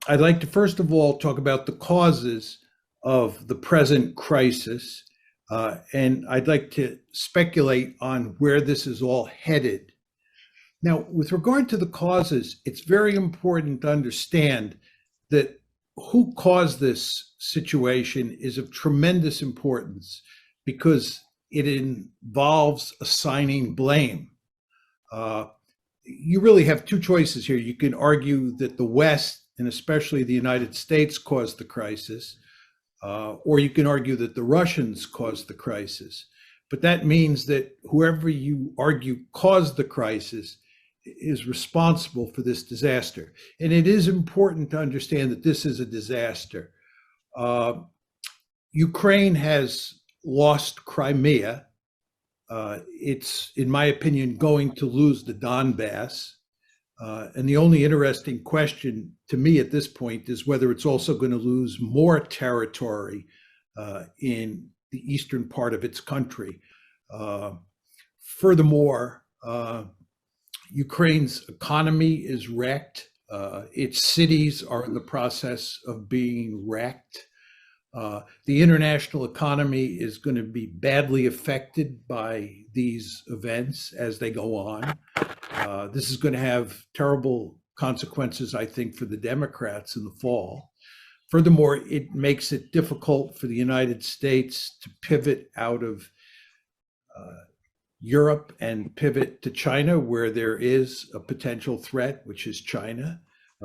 I'd like to first of all talk about the causes of the present crisis, and I'd like to speculate on where this is all headed. Now, with regard to the causes, it's very important to understand that who caused this situation is of tremendous importance because it involves assigning blame. Uh, you really have two choices here. You can argue that the West, and especially the United States, caused the crisis, or you can argue that the Russians caused the crisis. But that means that whoever you argue caused the crisis is responsible for this disaster. And it is important to understand that this is a disaster. Uh, Ukraine has lost Crimea. It's, in my opinion, going to lose the Donbass. And the only interesting question to me at this point is whether it's also going to lose more territory in the eastern part of its country. Furthermore, Ukraine's economy is wrecked. Its cities are in the process of being wrecked. The international economy is going to be badly affected by these events as they go on. This is going to have terrible consequences, I think, for the Democrats in the fall. Furthermore, it makes it difficult for the United States to pivot out of Europe and pivot to China, where there is a potential threat, which is China.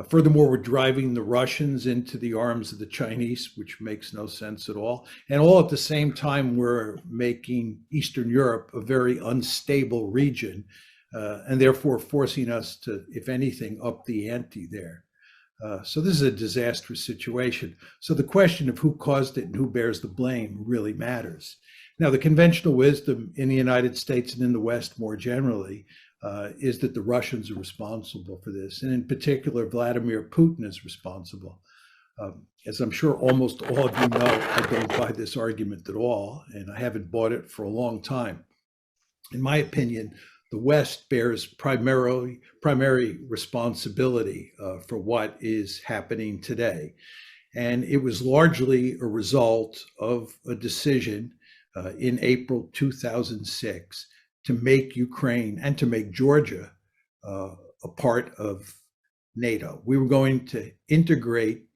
Furthermore, we're driving the Russians into the arms of the Chinese, which makes no sense at all. And all at the same time, we're making Eastern Europe a very unstable region, and therefore forcing us to, if anything, up the ante there. So this is a disastrous situation. So the question of who caused it and who bears the blame really matters. Now, the conventional wisdom in the United States and in the West more generally is that the Russians are responsible for this. And in particular, Vladimir Putin is responsible. As I'm sure almost all of you know, I don't buy this argument at all, and I haven't bought it for a long time. In my opinion, the West bears primary responsibility for what is happening today. And it was largely a result of a decision in April 2006 to make Ukraine and to make Georgia a part of NATO. We were going to integrate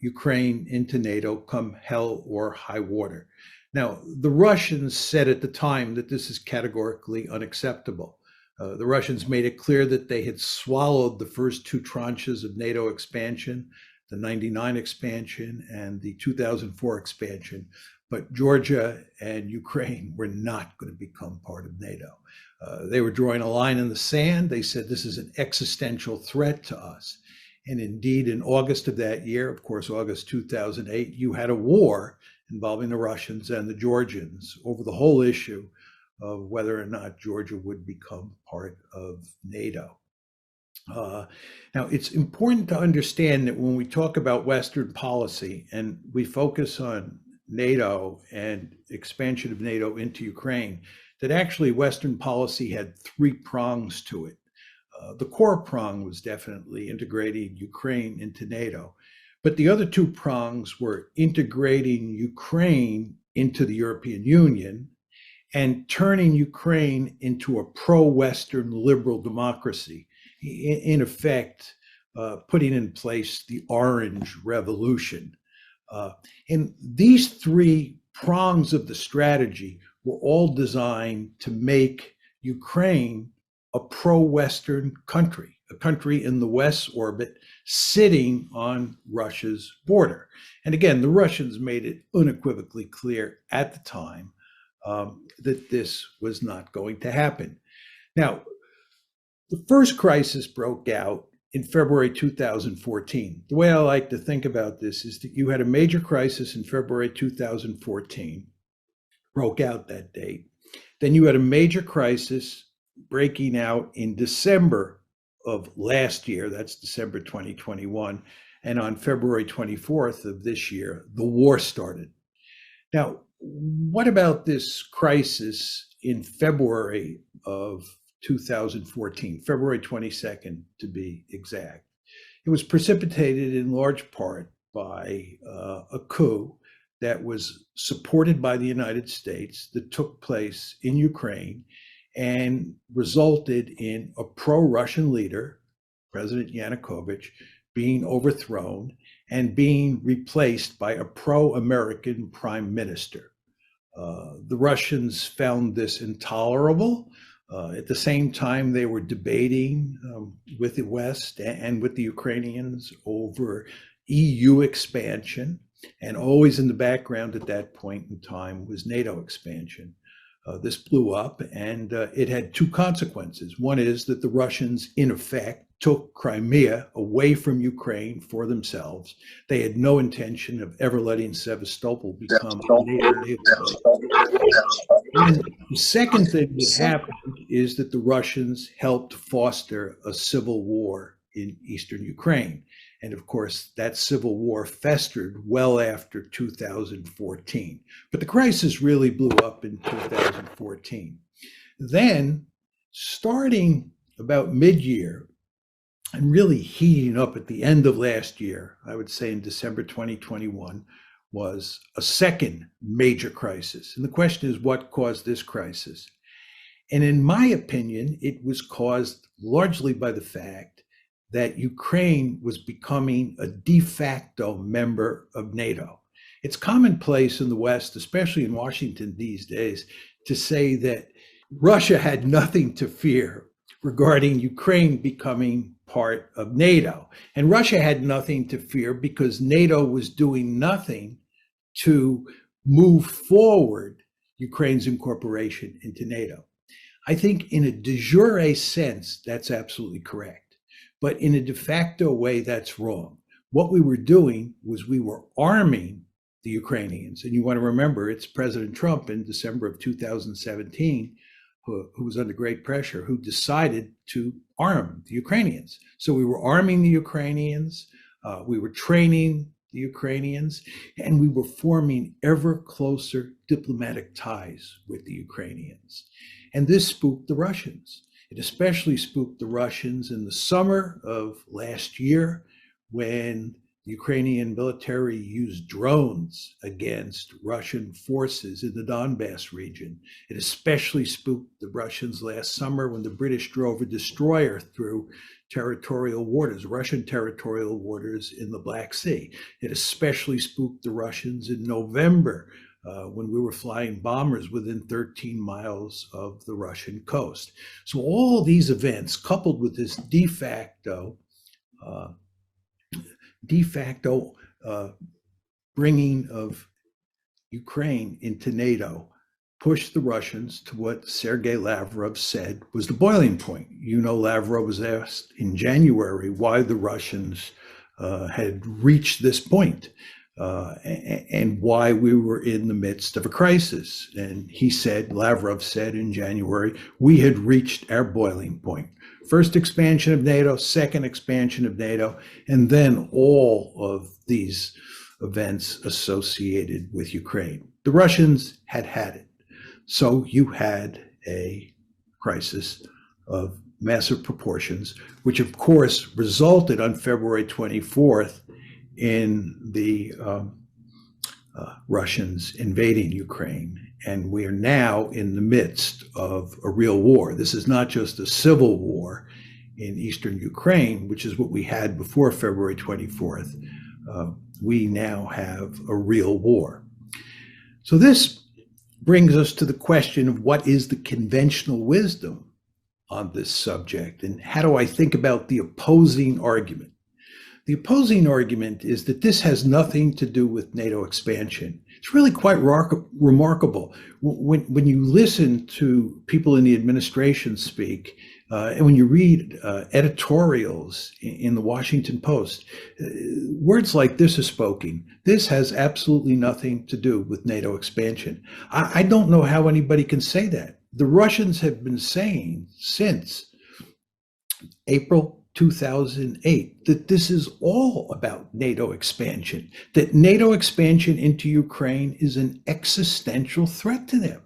Ukraine into NATO come hell or high water. Now, the Russians said at the time that this is categorically unacceptable. The Russians made it clear that they had swallowed the first two tranches of NATO expansion, the 99 expansion and the 2004 expansion, but Georgia and Ukraine were not going to become part of NATO. They were drawing a line in the sand. They said this is an existential threat to us. And indeed, in August of that year, of course, August 2008, you had a war involving the Russians and the Georgians over the whole issue of whether or not Georgia would become part of NATO. Now, it's important to understand that when we talk about Western policy and we focus on NATO and expansion of NATO into Ukraine, that actually Western policy had three prongs to it. The core prong was definitely integrating Ukraine into NATO, but the other two prongs were integrating Ukraine into the European Union and turning Ukraine into a pro-Western liberal democracy, in effect, putting in place the Orange Revolution. And these three prongs of the strategy were all designed to make Ukraine a pro-Western country, a country in the West's orbit sitting on Russia's border. And again, the Russians made it unequivocally clear at the time that this was not going to happen. Now, the first crisis broke out in February 2014. The way I like to think about this is that you had a major crisis in February 2014, broke out that date. Then you had a major crisis breaking out in December of last year, that's December 2021, and on February 24th of this year, the war started. Now, what about this crisis in February of 2014, February 22nd to be exact? It was precipitated in large part by a coup that was supported by the United States that took place in Ukraine and resulted in a pro-Russian leader, President Yanukovych, being overthrown and being replaced by a pro-American prime minister. The Russians found this intolerable. At the same time, they were debating with the West and with the Ukrainians over EU expansion. And always in the background at that point in time was NATO expansion. This blew up, and it had two consequences. One is that the Russians, in effect, took Crimea away from Ukraine for themselves. They had no intention of ever letting Sevastopol become a NATO state. And the second thing that happened is that the Russians helped foster a civil war in eastern Ukraine. And of course, that civil war festered well after 2014. But the crisis really blew up in 2014. Then, starting about mid-year, and really heating up at the end of last year, I would say in December 2021, was a second major crisis. And the question is, what caused this crisis? And in my opinion, it was caused largely by the fact that Ukraine was becoming a de facto member of NATO. It's commonplace in the West, especially in Washington these days, to say that Russia had nothing to fear regarding Ukraine becoming part of NATO. And Russia had nothing to fear because NATO was doing nothing to move forward Ukraine's incorporation into NATO. I think in a de jure sense, that's absolutely correct. But in a de facto way, that's wrong. What we were doing was we were arming the Ukrainians. And you want to remember, it's President Trump in December of 2017 who was under great pressure, who decided to arm the Ukrainians. So we were arming the Ukrainians, we were training the Ukrainians, and we were forming ever closer diplomatic ties with the Ukrainians. And this spooked the Russians. It especially spooked the Russians in the summer of last year when the Ukrainian military used drones against Russian forces in the Donbass region. It especially spooked the Russians last summer when the British drove a destroyer through territorial waters, Russian territorial waters in the Black Sea. It especially spooked the Russians in November when we were flying bombers within 13 miles of the Russian coast. So all these events, coupled with this de facto bringing of Ukraine into NATO, pushed the Russians to what Sergei Lavrov said was the boiling point. You know, Lavrov was asked in January why the Russians had reached this point and why we were in the midst of a crisis. And he said, Lavrov said in January, we had reached our boiling point. First expansion of NATO, second expansion of NATO, and then all of these events associated with Ukraine. The Russians had had it. So you had a crisis of massive proportions, which of course resulted on February 24th in the Russians invading Ukraine. And we are now in the midst of a real war. This is not just a civil war in eastern Ukraine, which is what we had before February 24th. We now have a real war. So this brings us to the question of what is the conventional wisdom on this subject, and how do I think about the opposing argument? The opposing argument is that this has nothing to do with NATO expansion. It's really quite remarkable. When you listen to people in the administration speak, and when you read editorials in the Washington Post, words like this are spoken. This has absolutely nothing to do with NATO expansion. I don't know how anybody can say that. The Russians have been saying since April 2008 that this is all about NATO expansion, that NATO expansion into Ukraine is an existential threat to them.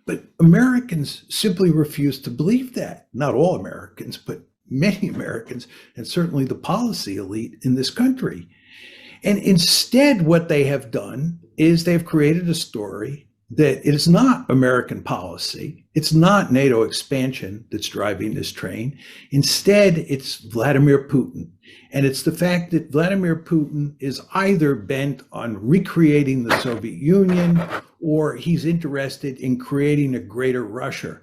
But Americans simply refuse to believe that. Not all Americans, but many Americans, and certainly the policy elite in this country. And instead, what they have done is they've created a story that it is not American policy. It's not NATO expansion that's driving this train. Instead, it's Vladimir Putin. And it's the fact that Vladimir Putin is either bent on recreating the Soviet Union or he's interested in creating a greater Russia.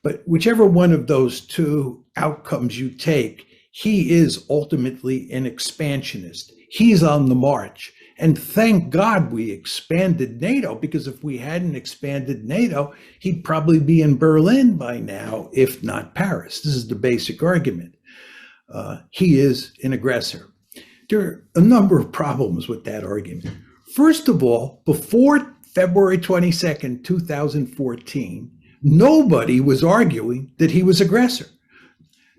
But whichever one of those two outcomes you take, he is ultimately an expansionist. He's on the march. And thank God we expanded NATO, because if we hadn't expanded NATO, he'd probably be in Berlin by now, if not Paris. This is the basic argument. He is an aggressor. There are a number of problems with that argument. First of all, before February 22nd, 2014, nobody was arguing that he was aggressor.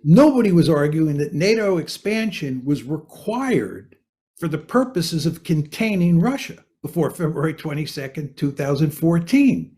Nobody was arguing that NATO expansion was required for the purposes of containing Russia before February 22nd, 2014.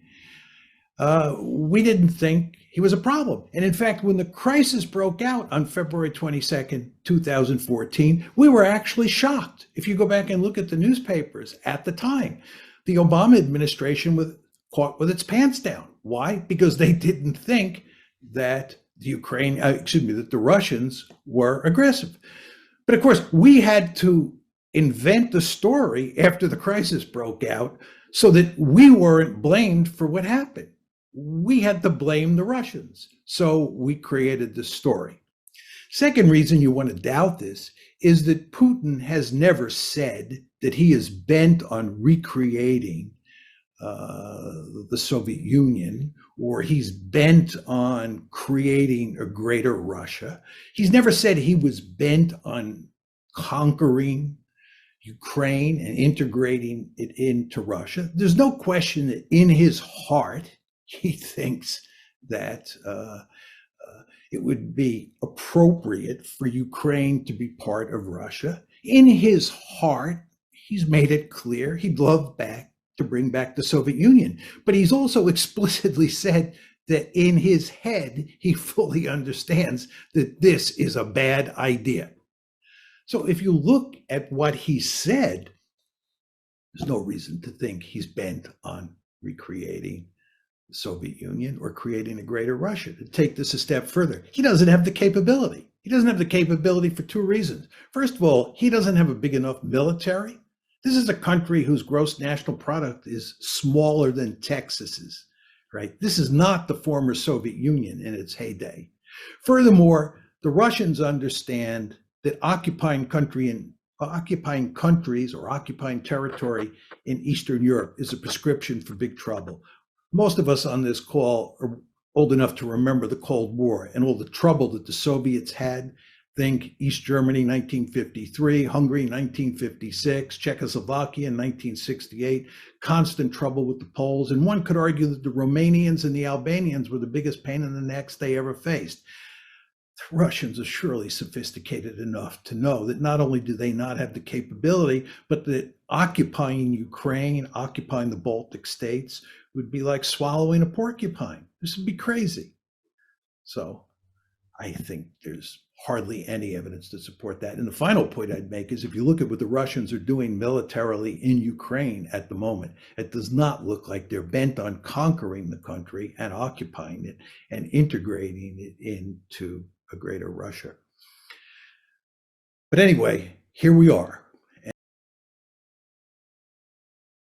We didn't think he was a problem. And in fact, when the crisis broke out on February 22nd, 2014, we were actually shocked. If you go back and look at the newspapers at the time, the Obama administration was caught with its pants down. Why? Because they didn't think that that the Russians were aggressive. But of course, we had to invent the story after the crisis broke out so that we weren't blamed for what happened. We had to blame the Russians. So we created this story. Second reason you want to doubt this is that Putin has never said that he is bent on recreating the Soviet Union, or he's bent on creating a greater Russia. He's never said he was bent on conquering Ukraine and integrating it into Russia. There's no question that in his heart, he thinks that it would be appropriate for Ukraine to be part of Russia. In his heart, he's made it clear he'd love to bring back the Soviet Union. But he's also explicitly said that in his head, he fully understands that this is a bad idea. So if you look at what he said, there's no reason to think he's bent on recreating the Soviet Union or creating a greater Russia. To take this a step further, he doesn't have the capability. He doesn't have the capability for two reasons. First of all, he doesn't have a big enough military. This is a country whose gross national product is smaller than Texas's, right? This is not the former Soviet Union in its heyday. Furthermore, the Russians understand that occupying countries or occupying territory in Eastern Europe is a prescription for big trouble. Most of us on this call are old enough to remember the Cold War and all the trouble that the Soviets had. Think East Germany, 1953, Hungary, 1956, Czechoslovakia in 1968, constant trouble with the Poles. And one could argue that the Romanians and the Albanians were the biggest pain in the necks they ever faced. The Russians are surely sophisticated enough to know that not only do they not have the capability, but that occupying Ukraine, occupying the Baltic states would be like swallowing a porcupine. This would be crazy. So I think there's hardly any evidence to support that. And the final point I'd make is if you look at what the Russians are doing militarily in Ukraine at the moment, it does not look like they're bent on conquering the country and occupying it and integrating it into a greater Russia. But anyway, here we are.